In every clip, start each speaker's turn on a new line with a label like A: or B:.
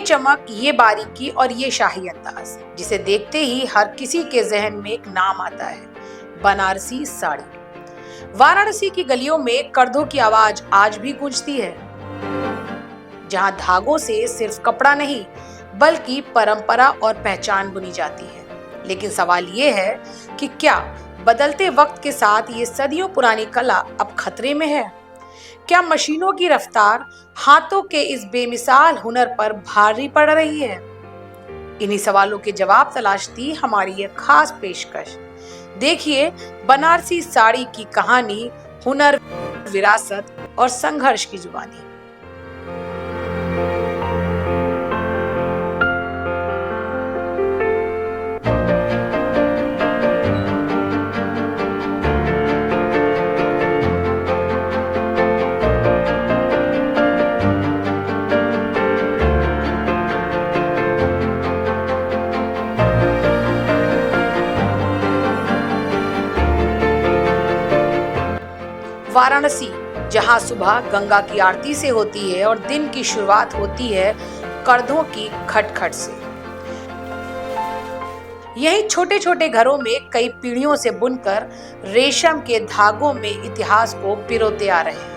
A: चमक, ये बारीकी और ये शाही अंदाज, जिसे देखते ही हर किसी के जहन में एक नाम आता है, बनारसी साड़ी। वाराणसी की गलियों में कर्धों की आवाज आज भी गूंजती है, जहां धागों से सिर्फ कपड़ा नहीं बल्कि परंपरा और पहचान बुनी जाती है। लेकिन सवाल ये है कि क्या बदलते वक्त के साथ ये सदियों पुरानी कला अब खतरे में है? क्या मशीनों की रफ्तार हाथों के इस बेमिसाल हुनर पर भारी पड़ रही है? इन्हीं सवालों के जवाब तलाशती हमारी ये खास पेशकश। देखिए बनारसी साड़ी की कहानी, हुनर, विरासत और संघर्ष की जुबानी। वाराणसी, जहां सुबह गंगा की आरती से होती है और दिन की शुरुआत होती है कर्धों की खटखट से। यही छोटे छोटे घरों में कई पीढ़ियों से बुनकर रेशम के धागों में इतिहास को पिरोते आ रहे हैं।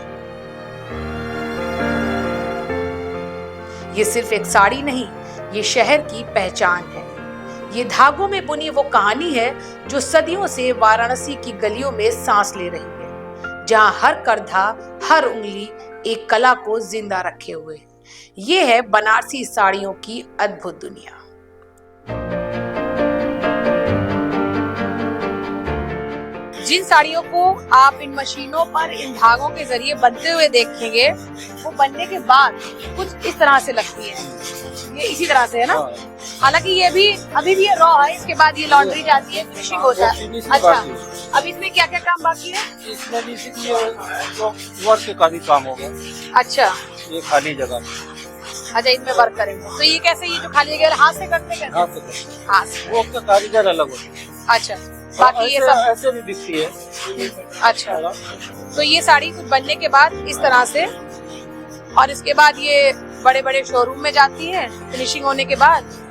A: ये सिर्फ एक साड़ी नहीं, ये शहर की पहचान है। ये धागों में बुनी वो कहानी है जो सदियों से वाराणसी की गलियों में सांस ले रही है, जहां हर करधा, हर उंगली एक कला को जिंदा रखे हुए है। ये है बनारसी साड़ियों की अद्भुत दुनिया। जिन साड़ियों को आप इन मशीनों पर इन धागों के जरिए बनते हुए देखेंगे, वो बनने के बाद कुछ इस तरह से लगती है। ये इसी तरह से है ना? हालांकि ये भी अभी भी ये रॉ है, इसके बाद ये लॉन्ड्री जाती है, फिनिशिंग होता है। अच्छा, अब इसमें क्या क्या काम बाकी है?
B: इसमें वर्क का भी काम होगा।
A: अच्छा,
B: ये खाली जगह।
A: अच्छा, इसमें वर्क करेंगे तो ये कैसे, ये जो खाली जगह हाथ से करते हैं? हाथ से।
B: वो आपका कारीगर अलग होता है।
A: अच्छा, बाकी ये सब
B: ऐसे भी दिखती है।
A: अच्छा, तो ये साड़ी कुछ बनने के बाद इस तरह से, और इसके बाद ये बड़े बड़े शोरूम में जाती है फिनिशिंग होने के बाद।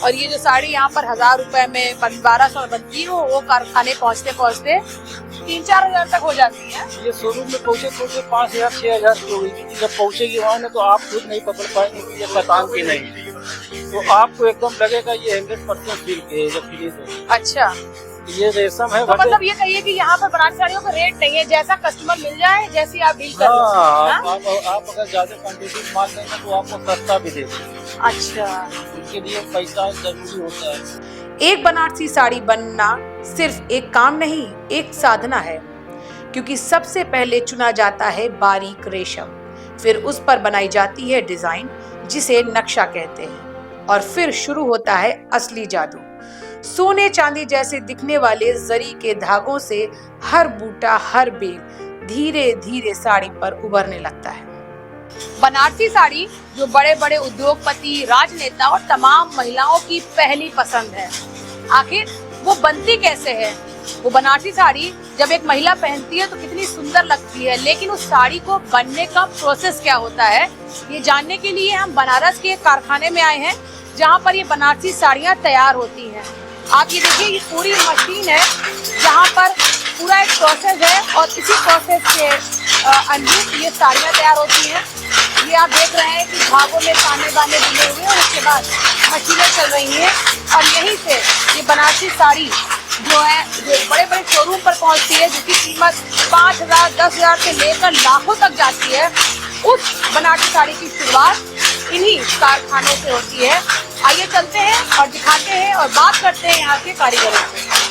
A: और ये जो साड़ी यहाँ पर 1000 रुपए में 1200 में बनती है, वो कारखाने पहुँचते पहुँचते 3-4 हजार तक हो जाती है।
B: ये शोरूम में पहुँचे 5000-6000 की होगी। जब पहुँचेगी वहाँ ना तो आप खुद नहीं पकड़ पाएंगे कि ये कतान की नहीं, तो आपको एकदम लगेगा ये 100% सिल्क है जब फिनिश हो।
A: अच्छा,
B: ये रेशम है।
A: तो मतलब ये कहिए कि यहाँ पर बनारसी साड़ियों का रेट नहीं है, जैसा कस्टमर मिल जाए, जैसी आप डील कर लो।
B: आप अगर ज्यादा क्वांटिटी माल लेंगे तो आपको सस्ता भी देंगे।
A: अच्छा,
B: उसके लिए पैसा जरूरी होता है।
A: एक बनारसी साड़ी बनना सिर्फ एक काम नहीं, एक साधना है, क्योंकि सबसे पहले चुना जाता है बारीक रेशम, फिर उस पर बनाई जाती है डिजाइन, जिसे नक्शा कहते हैं, और फिर शुरू होता है असली जादू। सोने चांदी जैसे दिखने वाले जरी के धागों से हर बूटा, हर बेल धीरे धीरे साड़ी पर उभरने लगता है। बनारसी साड़ी जो बड़े बड़े उद्योगपति, राजनेता और तमाम महिलाओं की पहली पसंद है। आखिर वो बनती कैसे है? वो बनारसी साड़ी जब एक महिला पहनती है तो कितनी सुंदर लगती है, लेकिन उस साड़ी को बनने का प्रोसेस क्या होता है, ये जानने के लिए हम बनारस के एक कारखाने में आए हैं, जहाँ पर ये बनारसी साड़ियाँ तैयार होती हैं। आप ये देखिए, ये पूरी मशीन है जहाँ पर पूरा एक प्रोसेस है, और इसी प्रोसेस के अनुरूप ये साड़ियाँ तैयार होती हैं। ये आप देख रहे हैं कि धागों में ताने बाने बुने हुए, और उसके बाद मशीनें चल रही हैं, और यहीं से ये बनारसी साड़ी जो है जो बड़े बड़े शोरूम पर पहुंचती है, जिसकी कीमत 5000, 10,000 से लेकर लाखों तक जाती है। उस बनारसी साड़ी की शुरुआत इन्हीं कारखानों से होती है। आइए चलते हैं और दिखाते हैं और बात करते हैं यहाँ के कारीगरों से।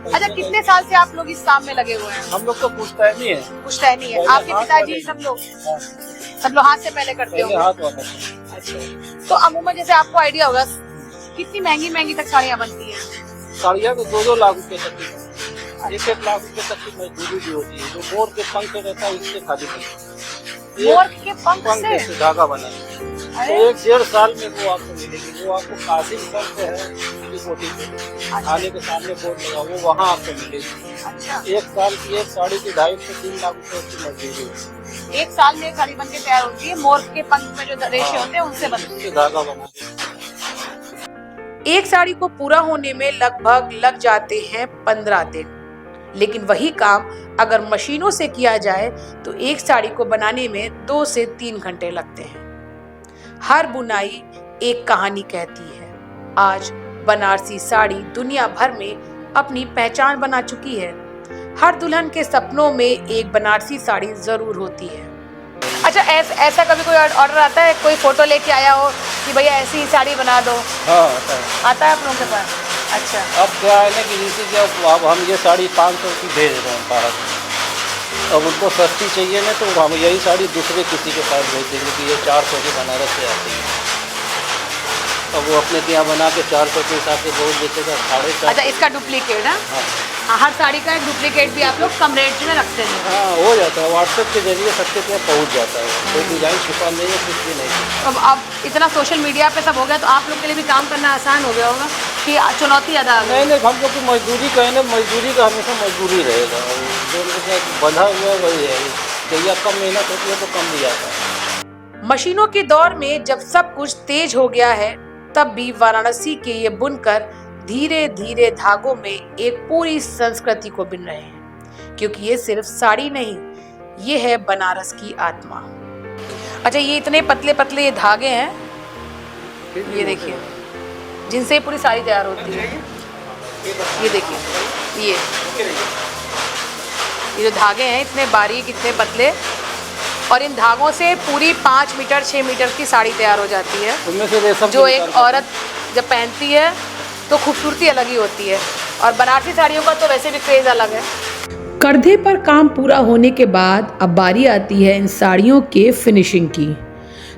A: अच्छा, कितने साल से आप लोग इस काम में लगे हुए हैं?
B: हम लोग तो पुश्तैनी है।
A: पुश्तैनी है। आपके पिताजी सब लोग हाथ से पहले करते होंगे?
B: हाथ वाला।
A: अच्छा, तो अमूमन जैसे आपको आइडिया होगा, कितनी महंगी महंगी तक साड़ियाँ बनती है?
B: साड़ियाँ तो 2-2 लाख रुपए तक की, 1-1 लाख रुपए तक की मजदूरी भी होती है। जो मोर के पंख से रहता है इससे खाली
A: मोर के पंख
B: से धागा बना है, तो 1-1.5 साल में वो आपको मिलेगी। वो आपको कासिम पंख है, की कोठी पे थाने के सामने बोर्ड लगा वो वहाँ आपको मिलेगी।
A: अच्छा,
B: एक साल की एक साड़ी की 2.5 से 3 लाख रुपए की मजदूरी है।
A: एक साल में एक साड़ी बन के तैयार होती है। मोर के पंख में जो रेशे होते हैं उनसे बनती है।
B: उससे धागा बना के
A: एक साड़ी को पूरा होने में लगभग लग जाते हैं 15 दिन, लेकिन वही काम अगर मशीनों से किया जाए तो एक साड़ी को बनाने में 2 से 3 घंटे लगते हैं। हर बुनाई एक कहानी कहती है। आज बनारसी साड़ी दुनिया भर में अपनी पहचान बना चुकी है। हर दुल्हन के सपनों में एक बनारसी साड़ी जरूर होती है। अच्छा, ऐसा कभी कोई ऑर्डर आता है, कोई फोटो लेके आया हो कि भैया ऐसी ही साड़ी बना दो?
B: हाँ आता है
A: आप लोगों के पास? अच्छा,
B: अब क्या है ना कि जैसे जब अब हम ये साड़ी 500 की भेज रहे हैं भारत में, अब उनको सस्ती चाहिए ना तो हम यही साड़ी दूसरे किसी के पास भेज देंगे कि ये 400 की बनारस से आती है। अब वो अपने यहाँ बना के 400 के हिसाब से बोल देगा 450।
A: अच्छा, इसका डुप्लीकेट है?
B: हाँ
A: हर साड़ी का एक डुप्लीकेट भी आप लोग कम रेट में रखते हैं?
B: हाँ हो जाता है, व्हाट्सएप के जरिए सबके पास पहुँच जाता है। कोई डिजाइन छुपा नहीं है, कुछ भी नहीं।
A: अब इतना सोशल मीडिया पे सब हो गया तो आप लोग के लिए भी काम करना आसान हो गया होगा कि चुनौती अदा?
B: नहीं, हम लोग की मजदूरी का है ना, मजदूरी का हमेशा मजदूरी रहेगा। जो बंधा हुआ है वही है, जैया कम मेहनत होती है तो कम भी आता है।
A: मशीनों के दौर में जब सब कुछ तेज हो गया है, तब भी वाराणसी के ये बुनकर धीरे धीरे धागों में एक पूरी संस्कृति को बिन रहे हैं, क्योंकि ये सिर्फ साड़ी नहीं, ये है बनारस की आत्मा। अच्छा, ये इतने पतले पतले ये धागे हैं, ये देखिए, जिनसे पूरी साड़ी तैयार होती है। ये देखिए, ये जो धागे हैं इतने बारीक, इतने पतले, और इन धागों से पूरी 5 मीटर 6 मीटर की साड़ी तैयार हो जाती है,
B: उनमें से रेशम
A: जो एक औरत जब पहनती है तो खूबसूरती अलग ही होती है। और बनारसी साड़ियों का तो वैसे भी क्रेज अलग है। कंधे पर काम पूरा होने के बाद अब बारी आती है इन साड़ियों के फिनिशिंग की।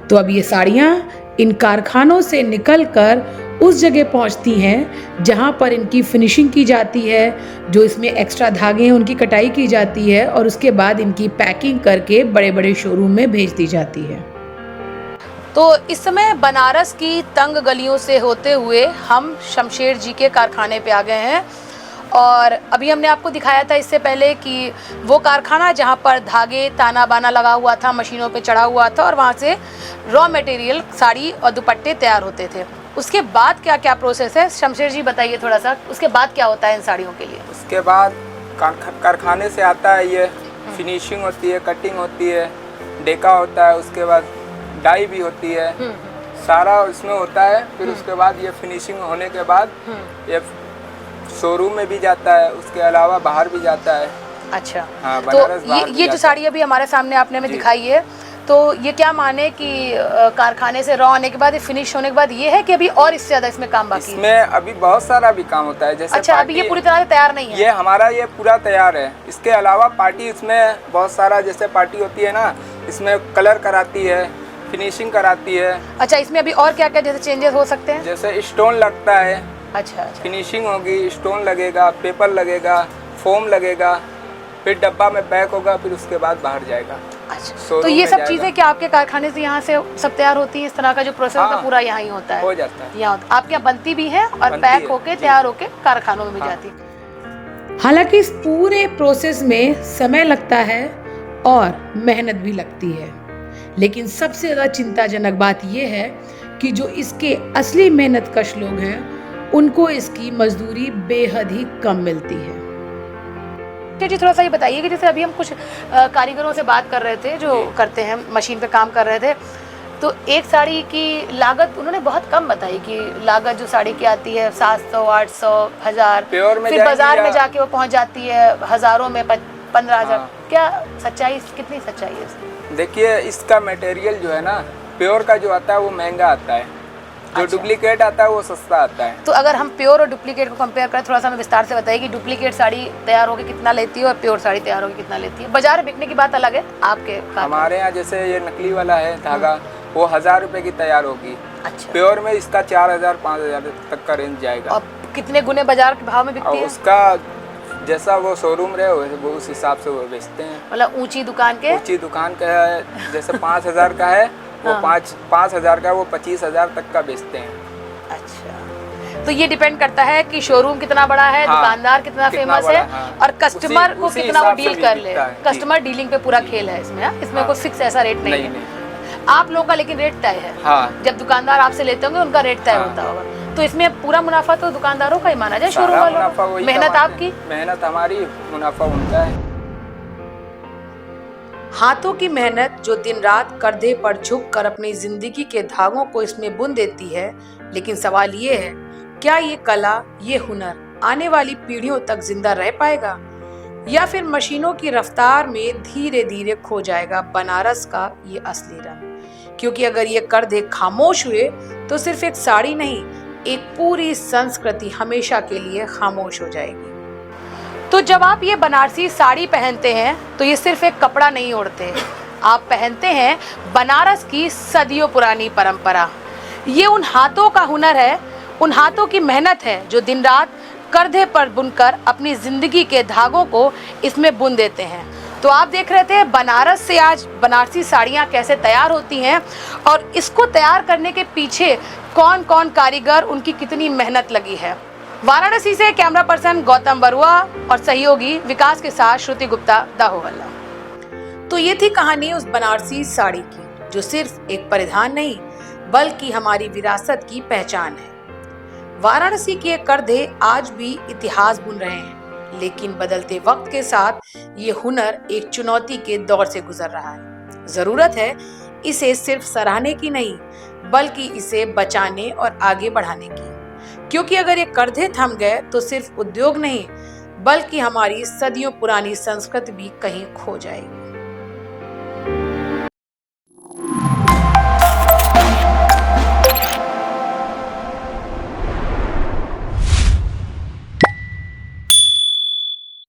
A: तो अब ये साड़ियाँ इन कारखानों से निकलकर उस जगह पहुंचती हैं जहां पर इनकी फिनिशिंग की जाती है, जो इसमें एक्स्ट्रा धागे हैं उनकी कटाई की जाती है, और उसके बाद इनकी पैकिंग करके बड़े बड़े शोरूम में भेज दी जाती है। तो इस समय बनारस की तंग गलियों से होते हुए हम शमशेर जी के कारखाने पे आ गए हैं, और अभी हमने आपको दिखाया था इससे पहले कि वो कारखाना जहाँ पर धागे ताना बाना लगा हुआ था, मशीनों पे चढ़ा हुआ था, और वहाँ से रॉ मटेरियल साड़ी और दुपट्टे तैयार होते थे। उसके बाद क्या क्या प्रोसेस है, शमशेर जी बताइए थोड़ा सा, उसके बाद क्या होता है इन साड़ियों के लिए?
C: उसके बाद कारखाने से आता है, ये फिनिशिंग होती है, कटिंग होती है, डेका होता है, उसके बाद डाई भी होती है, सारा उसमें होता है। फिर उसके बाद ये फिनिशिंग होने के बाद ये शोरूम में भी जाता है, उसके अलावा बाहर भी जाता है।
A: अच्छा,
C: हाँ,
A: तो ये जो साड़ी अभी हमारे सामने आपने हमें दिखाई है, तो ये क्या माने कि कारखाने से रॉ होने के बाद, फिनिश होने के बाद ये है कि अभी और इससे ज्यादा इसमें काम बाकी है?
C: इसमें अभी बहुत सारा भी काम होता है। जैसे
A: अच्छा, अभी ये पूरी तरह से तैयार नहीं है?
C: ये हमारा ये पूरा तैयार है। इसके अलावा पार्टी इसमें बहुत सारा, जैसे पार्टी होती है ना, इसमें कलर कराती है, फिनिशिंग कराती है।
A: अच्छा, इसमें अभी और क्या क्या जैसे चेंजेस हो सकते हैं?
C: जैसे स्टोन लगता है।
A: अच्छा,
C: फिनिशिंग होगी, स्टोन लगेगा, पेपर लगेगा, फोम लगेगा, फिर डब्बा में पैक होगा, फिर उसके बाद बाहर जाएगा।
A: अच्छा, तो ये सब चीजें क्या आपके कारखाने से यहाँ से सब तैयार होती है? इस तरह का जो प्रोसेस होता है पूरा यहाँ ही होता है?
C: हो जाता है
A: यहाँ। आपके यहाँ बनती भी है और पैक होके तैयार होके कारखानों में भी जाती है। हालांकि इस पूरे प्रोसेस में समय लगता है और मेहनत भी लगती है, लेकिन सबसे ज्यादा चिंताजनक बात यह है कि जो इसके असली मेहनतकश लोग हैं उनको इसकी मजदूरी बेहद ही कम मिलती है। जी, थोड़ा सा ये बताइए कि जैसे अभी हम कुछ कारीगरों से बात कर रहे थे जो करते हैं, मशीन पे काम कर रहे थे, तो एक साड़ी की लागत उन्होंने बहुत कम बताई कि लागत जो साड़ी की आती है 700, 800, 1000, फिर बाजार में जाके वो पहुंच जाती है हजारों में, 15,000। क्या सच्चाई, कितनी सच्चाई है इसमें?
C: देखिए, इसका मटेरियल जो है ना, प्योर का जो आता है वो महंगा आता है, जो डुप्लीकेट आता है वो सस्ता आता है।
A: तो अगर हम प्योर और डुप्लीकेट को कंपेयर करें, थोड़ा सा हमें विस्तार से बताइए कि डुप्लीकेट साड़ी तैयार होकर कितना लेती है और प्योर साड़ी तैयार होकर कितना लेती है? बाजार में बिकने की बात अलग है, आपके
C: हमारे यहाँ जैसे ये नकली वाला है धागा, वो 1000 रुपए की तैयार होगी।
A: अच्छा,
C: प्योर में इसका 4000 5000 तक का रेंज जाएगा।
A: और कितने गुने बाजार के भाव में बिकती है?
C: उसका जैसा वो शोरूम रहे वो उस हिसाब से वो बेचते हैं।
A: मतलब ऊंची दुकान का
C: है, जैसे 5000 का है वो 5000 का, वो 25,000 तक का बेचते हैं।
A: अच्छा, तो ये डिपेंड करता है कि शोरूम कितना बड़ा है,
C: हाँ,
A: दुकानदार कितना फेमस
C: बड़ा,
A: है,
C: हाँ।
A: और कस्टमर को
C: उसी
A: कितना वो
C: हिसाब से
A: डील
C: भी
A: कर ले।
C: बिकता है, जी।
A: कस्टमर डीलिंग पे पूरा खेल है इसमें, हाँ? इसमें कोई फिक्स ऐसा रेट नहीं है। आप लोगों का लेकिन रेट तय है।
C: हाँ।
A: जब दुकानदार आपसे लेते होंगे उनका रेट तय
C: हाँ।
A: होता होगा। तो इसमें पूरा मुनाफा तो दुकानदारों का ही माना जाए, शोरूम
C: सारा
A: वालों
C: मुनाफा
A: का।
C: वही
A: मेहनत
C: कमाते
A: आपकी,
C: हैं। मेहनत हमारी, मुनाफा उनका है।
A: हाथों की मेहनत जो दिन रात कंधे पर झुक कर अपनी जिंदगी के धागों को इसमें बुन देती है। लेकिन सवाल ये है, क्या ये कला, ये हुनर आने वाली पीढ़ियों तक जिंदा रह पाएगा, या फिर मशीनों की रफ्तार में धीरे धीरे खो जाएगा बनारस का ये असली रंग? क्योंकि अगर ये कंधे खामोश हुए तो सिर्फ एक साड़ी नहीं, एक पूरी संस्कृति हमेशा के लिए खामोश हो जाएगी। तो जब आप ये बनारसी साड़ी पहनते हैं तो ये सिर्फ एक कपड़ा नहीं ओढ़ते, आप पहनते हैं बनारस की सदियों पुरानी परंपरा। ये उन हाथों का हुनर है, उन हाथों की मेहनत है जो दिन रात कंधे पर बुनकर अपनी जिंदगी के धागों को इसमें बुन देते हैं। तो आप देख रहे थे बनारस से आज बनारसी साड़ियाँ कैसे तैयार होती हैं, और इसको तैयार करने के पीछे कौन कौन कारीगर, उनकी कितनी मेहनत लगी है। वाराणसी से कैमरा पर्सन गौतम बरुआ और सहयोगी विकास के साथ श्रुति गुप्ता, दाहोवाला। तो ये थी कहानी उस बनारसी साड़ी की जो सिर्फ एक परिधान नहीं बल्कि हमारी विरासत की पहचान है। वाराणसी के ये कंधे आज भी इतिहास बुन रहे हैं, लेकिन बदलते वक्त के साथ ये हुनर एक चुनौती के दौर से गुजर रहा है। जरूरत है इसे सिर्फ सराहने की नहीं बल्कि इसे बचाने और आगे बढ़ाने की, क्योंकि अगर ये कंधे थम गए तो सिर्फ उद्योग नहीं बल्कि हमारी सदियों पुरानी संस्कृति भी कहीं खो जाएगी।